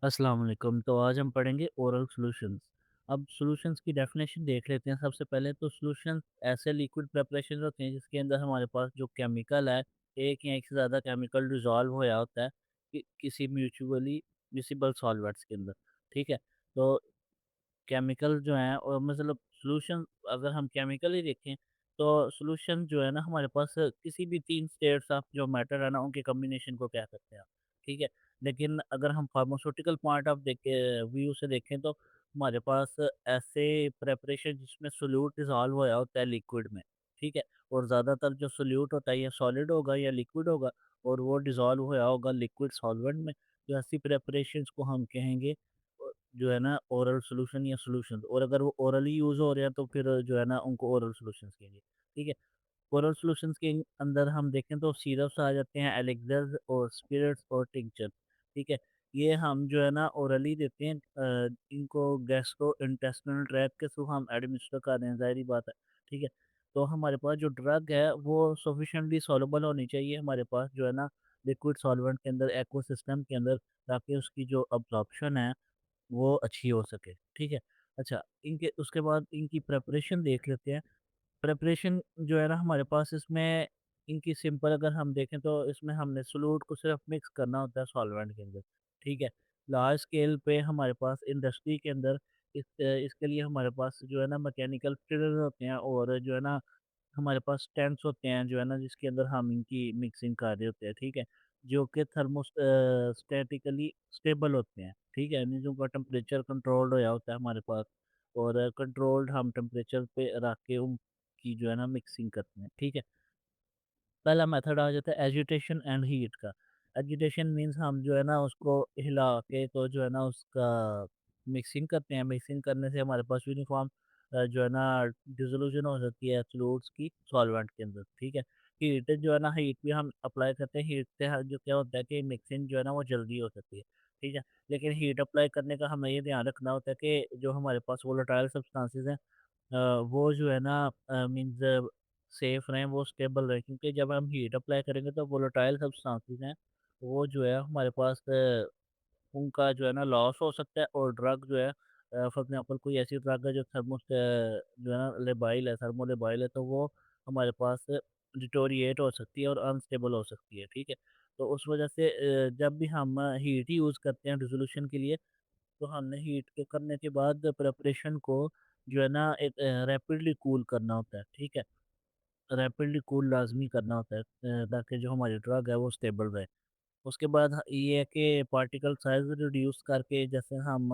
अस्सलाम वालेकुम। तो आज हम पढ़ेंगे ओरल सॉल्यूशंस। अब सॉल्यूशंस की डेफिनेशन देख लेते हैं। सबसे पहले तो सॉल्यूशंस ऐसे लिक्विड प्रिपरेशन होते हैं जिसके अंदर हमारे पास जो केमिकल है, एक या एक से ज़्यादा केमिकल डिज़ोल्व होया होता है किसी म्यूचुअली मिसिबल सॉल्वेंट्स के अंदर। ठीक है? तो केमिकल जो हैं और मतलब सॉल्यूशन अगर हम केमिकल ही देखें तो सॉल्यूशन जो है ना हमारे पास किसी भी 3 स्टेट्स ऑफ जो मैटर है ना उनके कॉम्बिनेशन को कह सकते हैं आप, ठीक है? लेकिन अगर हम फार्मास्यूटिकल पॉइंट ऑफ व्यू से देखें तो हमारे पास ऐसे प्रिपरेशन जिसमें सोल्यूट डिसॉल्व होया होता है लिक्विड में, ठीक है? और ज़्यादातर जो सोल्यूट होता है या सॉलिड होगा या लिक्विड होगा और वो डिसॉल्व होया होगा लिक्विड सॉल्वेंट में, तो ऐसी प्रिपरेशंस को हम कहेंगे जो है ना ओरल सॉल्यूशन या सॉल्यूशंस। और अगर वो ओरली यूज़ हो रहे हैं तो फिर जो है ना उनको ओरल सॉल्यूशंस कहेंगे, ठीक है? ओरल सॉल्यूशंस के अंदर हम देखें तो सिरप्स आ जाते हैं, एलिक्सर्स और स्पिरिट्स और टिंचर, ठीक है? ये हम जो है ना ओरली देते हैं, इनको गैस्ट्रोइंटेस्टिनल ट्रैक्ट के थ्रू हम एडमिनिस्टर कर रहे हैं, ज़ाहिर-सी बात है, ठीक है? तो हमारे पास जो ड्रग है वो सफिशिएंटली सॉल्युबल होनी चाहिए हमारे पास जो है ना लिक्विड सॉल्वेंट के अंदर, एक्वा सिस्टम के अंदर, ताकि उसकी जो अब्ज़ॉर्प्शन है वो अच्छी हो सके, ठीक है? अच्छा, इनके उसके बाद इनकी प्रिपरेशन देख लेते हैं। प्रिपरेशन जो है ना हमारे पास इसमें इनकी सिंपल अगर हम देखें तो इसमें हमने सोलूट को सिर्फ मिक्स करना होता है सॉल्वेंट के अंदर, ठीक है? लार्ज स्केल पे हमारे पास इंडस्ट्री के अंदर इसके लिए हमारे पास जो है ना मैकेनिकल फिलर होते हैं और जो है ना हमारे पास टैंक्स होते हैं जो है ना जिसके अंदर हम इनकी मिक्सिंग कर रहे होते हैं, ठीक है? जो कि स्टैटिकली स्टेबल होते हैं, ठीक है? यानी जो उनका टेम्परेचर कंट्रोल्ड होया होता है हमारे पास और कंट्रोल्ड हम टेम्परेचर पे रख के उनकी जो है ना मिक्सिंग करते हैं, ठीक है? पहला मेथड आ जाता है एजिटेशन एंड हीट का। एजिटेशन मीन्स हम जो है ना उसको हिला के तो जो है ना उसका मिक्सिंग करते हैं। मिक्सिंग करने से हमारे पास यूनिफ़ॉर्म जो है ना डिसोल्यूशन हो सकती है फ्लूइड्स की सॉल्वेंट के अंदर, ठीक है? हीट जो है ना हीट भी हम अप्लाई करते हैं। हीट से जो क्या होता है कि मिक्सिंग जो है ना वो जल्दी हो सकती है, ठीक है? लेकिन हीट अप्लाई करने का हमें ये ध्यान रखना होता है कि जो हमारे पास वोलेटाइल सब्सटेंसेस हैं वो जो है ना मीन्स सेफ रहें, वो स्टेबल रहें, क्योंकि जब हम हीट अप्लाई करेंगे तो वोलेटाइल सब्सटेंसेस हैं, वो जो है हमारे पास उनका जो है ना लॉस हो सकता है। और ड्रग जो है फॉर एग्ज़ाम्पल कोई ऐसी ड्रग है जो जो है ना लेबाइल है, थर्मोलेबाइल है, तो वो हमारे पास डिटोरिएट हो सकती है और अनस्टेबल हो सकती है, ठीक है? तो उस वजह से जब भी हम हीट ही यूज़ करते हैं डिसोल्यूशन के लिए, तो हमने हीट के करने के बाद प्रिपरेशन को जो है ना एक रैपिडली कूल करना होता है, ठीक है? रैपिडली कूल लाज़मी करना होता है ताकि जो हमारी ड्रग है वो स्टेबल रहे। उसके बाद ये है कि पार्टिकल साइज़ रिड्यूस करके जैसे हम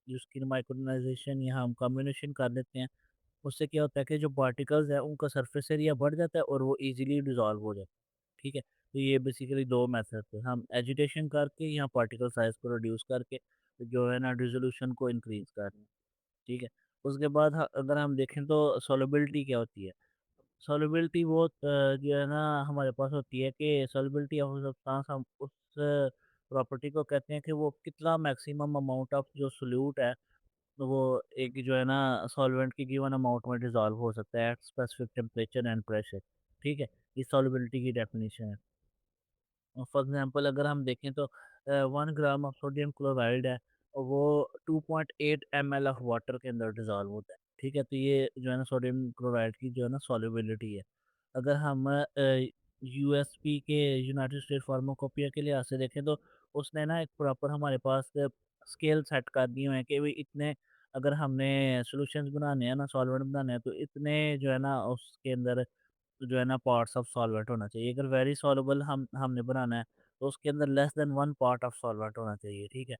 उसकी माइक्रोनाइज़ेशन या हम कम्बिनेशन कर लेते हैं, उससे क्या होता है कि जो पार्टिकल्स हैं उनका सरफेस एरिया बढ़ जाता है और वो ईज़िली डिसॉल्व हो जाता है, ठीक है? तो ये बेसिकली 2 मेथड थे, हम एजिटेशन करके या पार्टिकल साइज़ को रिड्यूस करके जो है ना डिसोल्यूशन को इंक्रीज़ कर रहे हैं, ठीक है? उसके बाद अगर हम देखें तो सॉल्युबिलिटी क्या होती है? सॉल्युबिलिटी वो जो है ना हमारे पास होती है कि सॉल्युबिलिटी ऑफ सब्सटेंस, हम उस प्रॉपर्टी को कहते हैं कि वो कितना मैक्सिमम अमाउंट ऑफ जो सोल्यूट है, तो वो एक जो है ना सॉल्वेंट की गिवन अमाउंट में डिसॉल्व हो सकता है at specific temperature and pressure, ठीक है? ये सॉल्युबिलिटी की डेफिनेशन है। फॉर एग्जांपल अगर हम देखें तो 1 ग्राम ऑफ सोडियम क्लोराइड है और वो 2.8 ml ऑफ वाटर के अंदर डिसॉल्व होता है, ठीक है? तो ये जो है ना सोडियम क्लोराइड की जो है ना सॉल्युबिलिटी है। अगर हम यूएसपी के यूनाइटेड स्टेट फार्माकोपिया के लिहाज से देखें तो उसने ना एक प्रॉपर हमारे पास स्केल सेट कर दिए हुए हैं कि भाई इतने अगर हमने सॉल्यूशंस बनाने हैं ना, सॉल्वेंट बनाने हैं, तो इतने जो है ना उसके अंदर जो है ना पार्ट्स ऑफ सॉल्वेंट होना चाहिए। अगर वेरी सॉल्युबल हमने बनाना है तो उसके अंदर less than 1 part of solvent होना चाहिए, ठीक है?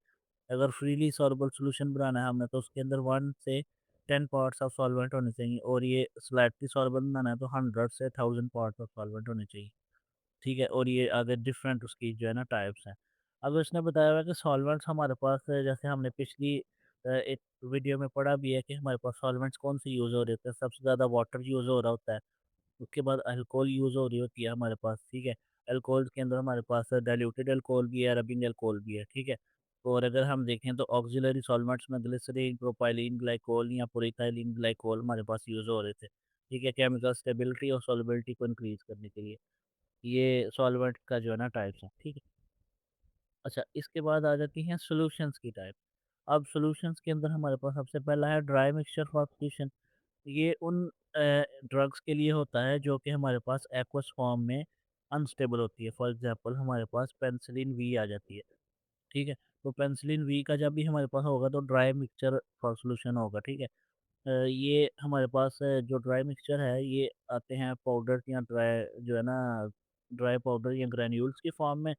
अगर फ्रीली सॉल्युबल सॉल्यूशन बनाना है हमने तो उसके अंदर 1 से 10 पार्ट्स ऑफ सॉल्वेंट होने चाहिए और ये स्लाइटली सॉल्युबल बनाना है तो 100 से 1000 पार्ट्स ऑफ सॉल्वेंट होने चाहिए, ठीक है? और ये आगे डिफरेंट उसकी जो है ना टाइप्स हैं। अब इसने बताया हुआ है कि सॉल्वेंट्स हमारे पास जैसे हमने पिछली एक वीडियो में पढ़ा भी है कि हमारे पास सॉल्वेंट्स कौन से यूज़ हो रहे होते हैं। सबसे ज़्यादा वाटर यूज़ हो रहा होता है। उसके बाद अल्कोहल यूज़ हो रही होती है हमारे पास, ठीक है? अल्कोहल के अंदर हमारे पास डाइल्यूटेड अल्कोहल भी है, रबिंग अल्कोहल भी है, ठीक है? और अगर हम देखें तो ऑक्सिलरी सॉल्वेंट्स में ग्लिसरीन, प्रोपाइलीन ग्लाइकोल या पोलिथाइलीन ग्लाइकोल हमारे पास यूज़ हो रहे थे, ठीक है? केमिकल स्टेबिलिटी और सॉल्युबिलिटी को इंक्रीज़ करने के लिए। ये सॉल्वेंट का जो है ना टाइप्स हैं, ठीक है? अच्छा, इसके बाद आ जाती हैं सॉल्यूशंस की टाइप। अब सॉल्यूशंस के अंदर हमारे पास सबसे पहला है ड्राई मिक्सचर फॉर्मुलेशन। ये उन ड्रग्स के लिए होता है जो कि हमारे पास एक्वस फॉर्म में अनस्टेबल होती है। फॉर एग्ज़ाम्पल हमारे पास पेनिसिलिन वी आ जाती है, ठीक है? तो पेनिसिलिन वी का जब भी हमारे पास होगा तो ड्राई मिक्सचर फॉर सॉल्यूशन होगा, ठीक है? ये हमारे पास जो ड्राई मिक्सचर है ये आते हैं पाउडर या ड्राई जो है ना ड्राई पाउडर या ग्रैन्यूल्स की फॉर्म में।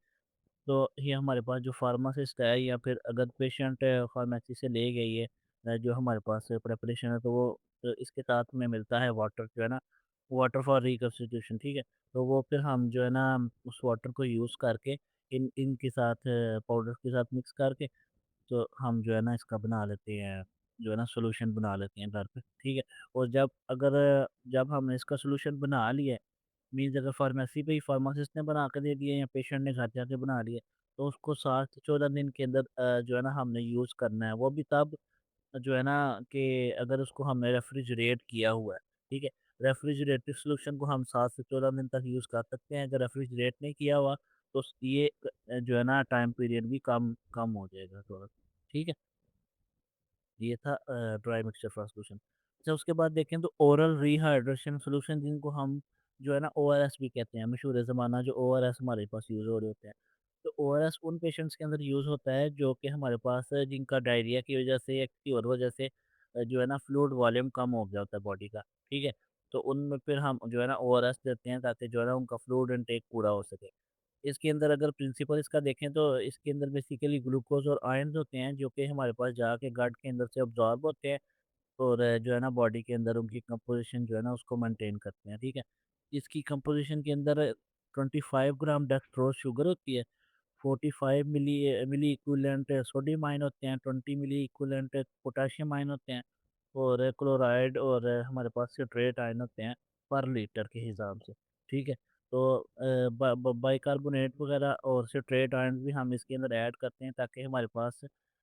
तो ये हमारे पास जो फार्मासिस्ट है या फिर अगर पेशेंट फार्मेसी से ले गई है जो हमारे पास प्रिपरेशन है तो वो इसके साथ में मिलता है वाटर जो है ना वाटर फॉर रिकन्स्टिट्यूशन, ठीक है? तो वो फिर हम जो है ना उस वाटर को यूज़ करके इनके साथ पाउडर के साथ मिक्स करके तो हम जो है ना इसका बना लेते हैं जो है ना सॉल्यूशन बना लेते हैं घर पे, ठीक है? और जब हमने इसका सॉल्यूशन बना लिया है मीन्स अगर फार्मेसी पे ही फार्मासिस्ट ने बना के दे दिए या पेशेंट ने घर जाके बना लिए, तो उसको 7 से 14 दिन के अंदर जो है ना हमने यूज़ करना है। वो भी तब जो है ना कि अगर उसको हमने रेफ्रिजरेट किया हुआ है, ठीक है? रेफ्रिजरेटेड सॉल्यूशन को हम 7 से 14 दिन तक यूज़ कर सकते हैं। अगर रेफ्रिजरेट नहीं किया हुआ तो ये जो है ना टाइम पीरियड भी कम कम हो जाएगा थोड़ा, ठीक है? ये था ड्राई मिक्सचर फॉर सॉल्यूशन। अच्छा उसके बाद देखें तो ओरल रिहाइड्रेशन सॉल्यूशन जिनको हम जो है ना ओआरएस भी कहते हैं, मशहूर ज़माना जो ओआरएस हमारे पास यूज़ हो रहे होते हैं। तो ओआरएस उन पेशेंट्स के अंदर यूज़ होता है जो कि हमारे पास जिनका डायरिया की वजह से या किसी और वजह से जो है ना फ्लूइड वॉल्यूम कम हो गया होता है बॉडी का, ठीक है? तो उनमें फिर हम जो है ना ओआरएस देते हैं ताकि जो है ना उनका फ्लूइड इनटेक पूरा हो सके। इसके अंदर अगर प्रिंसिपल इसका देखें तो इसके अंदर बेसिकली ग्लूकोज़ और आयन्स होते हैं जो कि हमारे पास जाके गट के अंदर से अब्ज़ॉर्ब होते हैं और जो है ना बॉडी के अंदर उनकी कंपोज़िशन जो है ना उसको मेंटेन करते हैं, ठीक है? इसकी कंपोज़िशन के अंदर 25 ग्राम डेक्सट्रोज़ शुगर होती है, 45 मिली इक्विवेलेंट सोडियम आयन होते हैं, 20 मिली इक्विवेलेंट पोटेशियम आयन होते हैं और क्लोराइड और हमारे पास सिट्रेट आयन होते हैं पर लीटर के हिसाब से, ठीक है? तो बाइकार्बोनेट वगैरह और सिट्रेट आयन भी हम इसके अंदर ऐड करते हैं ताकि हमारे पास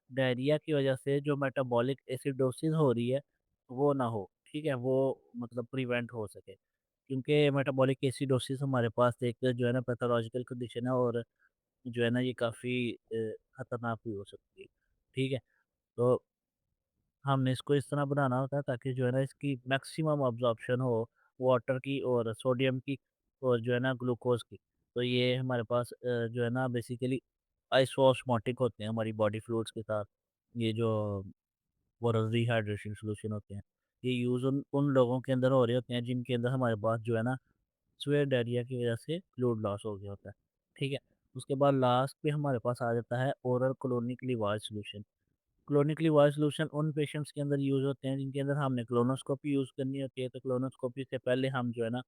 डायरिया की वजह से जो मेटाबॉलिक एसिडोसिस हो रही है, वो ना हो, ठीक है? वो मतलब प्रिवेंट हो सके। क्योंकि मेटाबॉलिक एसिडोसिस हमारे पास एक जो है ना पैथोलॉजिकल कंडीशन है और जो है ना ये काफ़ी खतरनाक भी हो सकती है, ठीक है? तो हमने इसको इस तरह बनाना होता है ताकि जो है ना इसकी मैक्सिमम अब्ज़ॉर्प्शन हो वाटर की और सोडियम की और जो है ना ग्लूकोज़ की। तो ये हमारे पास जो है ना बेसिकली आइसोस्मोटिक होते हैं हमारी बॉडी फ्लूइड्स के साथ। ये जो ओरल रिहाइड्रेशन सॉल्यूशन होते हैं, ये यूज़ उन उन लोगों के अंदर हो रहे होते हैं जिनके अंदर हमारे पास जो है ना स्वेट डायरिया की वजह से फ्लूइड लॉस हो गया होता है, ठीक है? उसके बाद लास्ट पे हमारे पास आ जाता है oral colonic lavage solution. Colonic lavage solution उन पेशेंट्स के अंदर यूज़ होते हैं जिनके अंदर हमने कोलोनोस्कोपी यूज़ करनी होती है, तो कोलोनोस्कोपी से पहले हम जो है ना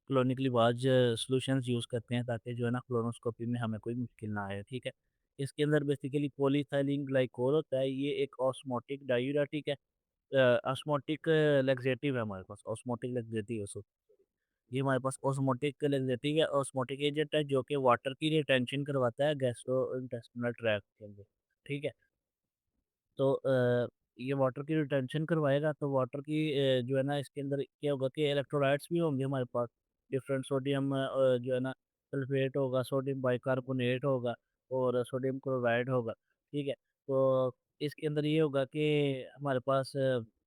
क्लोनिक लिवाज सॉल्यूशंस यूज़ करते हैं ताकि जो है ना कोलोनोस्कोपी में हमें कोई मुश्किल ना आए, ठीक है? इसके अंदर बेसिकली पॉलीइथाइलीन ग्लाइकोल होता है, ये एक ऑस्मोटिक डाययूरेटिक है। ऑस्मोटिक लैक्सेटिव है हमारे पास, ऑस्मोटिक लैक्सेटिव है ये हमारे पास ऑस्मोटिक लैक्सेटिव है, ऑस्मोटिक एजेंट है जो कि वाटर की रिटेंशन करवाता है गैस्ट्रोइंटेस्टिनल ट्रैक्ट के अंदर, ठीक है? तो ये वाटर की रिटेंशन करवाएगा तो वाटर की जो है ना इसके अंदर क्या होगा कि इलेक्ट्रोलाइट्स भी होंगे हमारे पास डिफरेंट सोडियम जो है ना सल्फेट होगा सोडियम बाइकार्बोनेट होगा और सोडियम क्लोराइड होगा, ठीक है? तो इसके अंदर ये होगा कि हमारे पास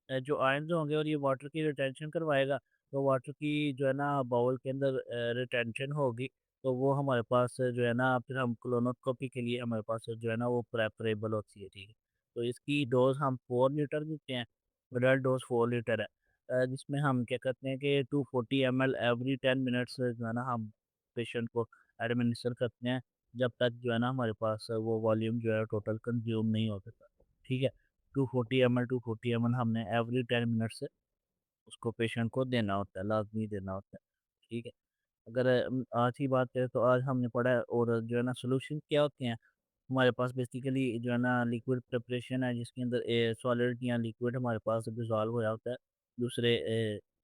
जो आयन्स होंगे और ये वाटर की रिटेंशन करवाएगा तो वाटर की जो है ना बाउल के अंदर रिटेंशन होगी तो वो हमारे पास जो है ना फिर हम कोलोनोस्कोपी के लिए हमारे पास जो है ना वो प्रेफरेबल होती है, ठीक है? तो इसकी डोज़ हम 4 लीटर देते हैं, एडल्ट डोज़ 4 लीटर है। जिसमें हम क्या करते हैं कि 240 एमएल एवरी 10 मिनट्स जो है ना हम पेशेंट को एडमिनिस्टर करते हैं, जब तक जो है ना हमारे पास वो वॉल्यूम जो है टोटल कंज़्यूम नहीं हो जाता, ठीक है? 240 एमएल हमने एवरी 10 मिनट्स उसको पेशेंट को देना होता है, लाज़मी देना होता है, ठीक है? अगर आज की बात करें तो आज हमने पढ़ा है और जो है ना सॉल्यूशन क्या होते हैं हमारे पास बेसिकली जो है ना लिक्विड प्रिपरेशन है जिसके अंदर सॉलिड या लिक्विड हमारे पास डिज़ोल्व हो जाता है दूसरे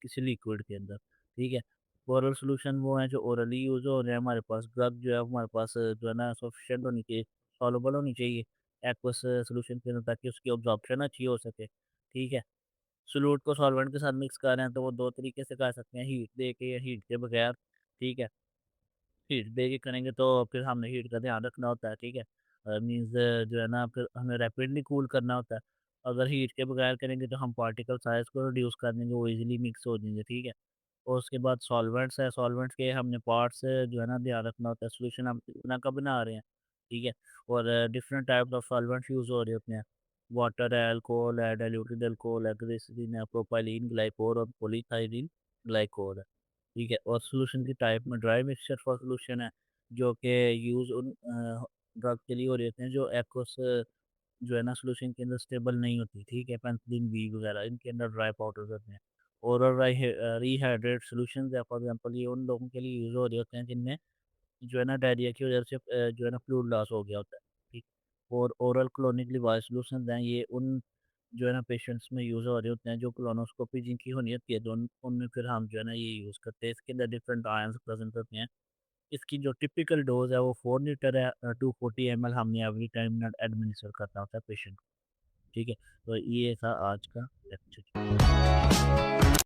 किसी लिक्विड के अंदर, ठीक है? ओरल सॉल्यूशन वो हैं जो ओरली यूज़ हो रहे हैं हमारे पास, ड्रग जो है हमारे पास जो है ना सफिशिएंट होनी चाहिए, सॉल्युबल होनी चाहिए एक्वस सॉल्यूशन के अंदर ताकि उसकी अब्ज़ॉर्प्शन अच्छी हो सके, ठीक है? सॉल्यूट को सॉल्वेंट के साथ मिक्स कर रहे हैं तो वो 2 तरीके से कर सकते हैं, हीट दे के या हीट के बगैर, ठीक है? हीट दे के करेंगे तो फिर हमने हीट का ध्यान रखना होता है, ठीक है? मीन्स जो है ना फिर हमें रैपिडली कूल करना होता है। अगर हीट के बगैर करेंगे तो हम पार्टिकल साइज़ को रिड्यूस कर देंगे, वो ईज़िली मिक्स हो जाएँगे, ठीक है? और उसके बाद सॉल्वेंट्स है, सॉल्वेंट्स के हमने पार्ट्स जो है ना ध्यान रखना होता है, सॉल्यूशन हम कितना का बना रहे हैं, ठीक है? और different types of solvents use हो रहे होते हैं। वाटर है, अल्कोहल है, डाइल्यूटेड अल्कोहल है, ग्लिसरीन है, प्रोपाइलीन ग्लाइकोल और पॉलीथाइलीन ग्लाइकोल है, ठीक है? और सॉल्यूशन की टाइप में ड्राई मिक्सचर फॉर सॉल्यूशन है, जो कि यूज़ उन ड्रग के लिए हो रहे होते हैं जो एक्वस जो है ना सॉल्यूशन के अंदर स्टेबल नहीं होती, ठीक है? पेनिसिलिन वी वगैरह इनके अंदर ड्राई पाउडर्स होते हैं। ओरल रीहाइड्रेट सॉल्यूशंस है फॉर एग्ज़ाम्पल, ये उन लोगों के लिए यूज़ हो रहे होते हैं जिनमें जो है ना डायरिया की वज़ह से जो है ना फ्लूइड लॉस हो गया होता है, ठीक। और ओरल क्लोनिक लिवास सॉल्यूशंस हैं, ये उन जो है ना पेशेंट्स में यूज़ हो रहे होते हैं जो कोलोनोस्कोपी जिनकी होनी होती है, तो उनमें फिर हम जो है ना ये यूज़ करते हैं। इसके अंदर डिफरेंट आयन्स प्रेज़ेंट होते हैं। इसकी जो टिपिकल डोज़ है वो 4 लीटर है, 240 एमएल हमने एवरी टाइम एडमिनिस्टर करना होता है पेशेंट को, ठीक है? तो ये था आज का लेक्चर।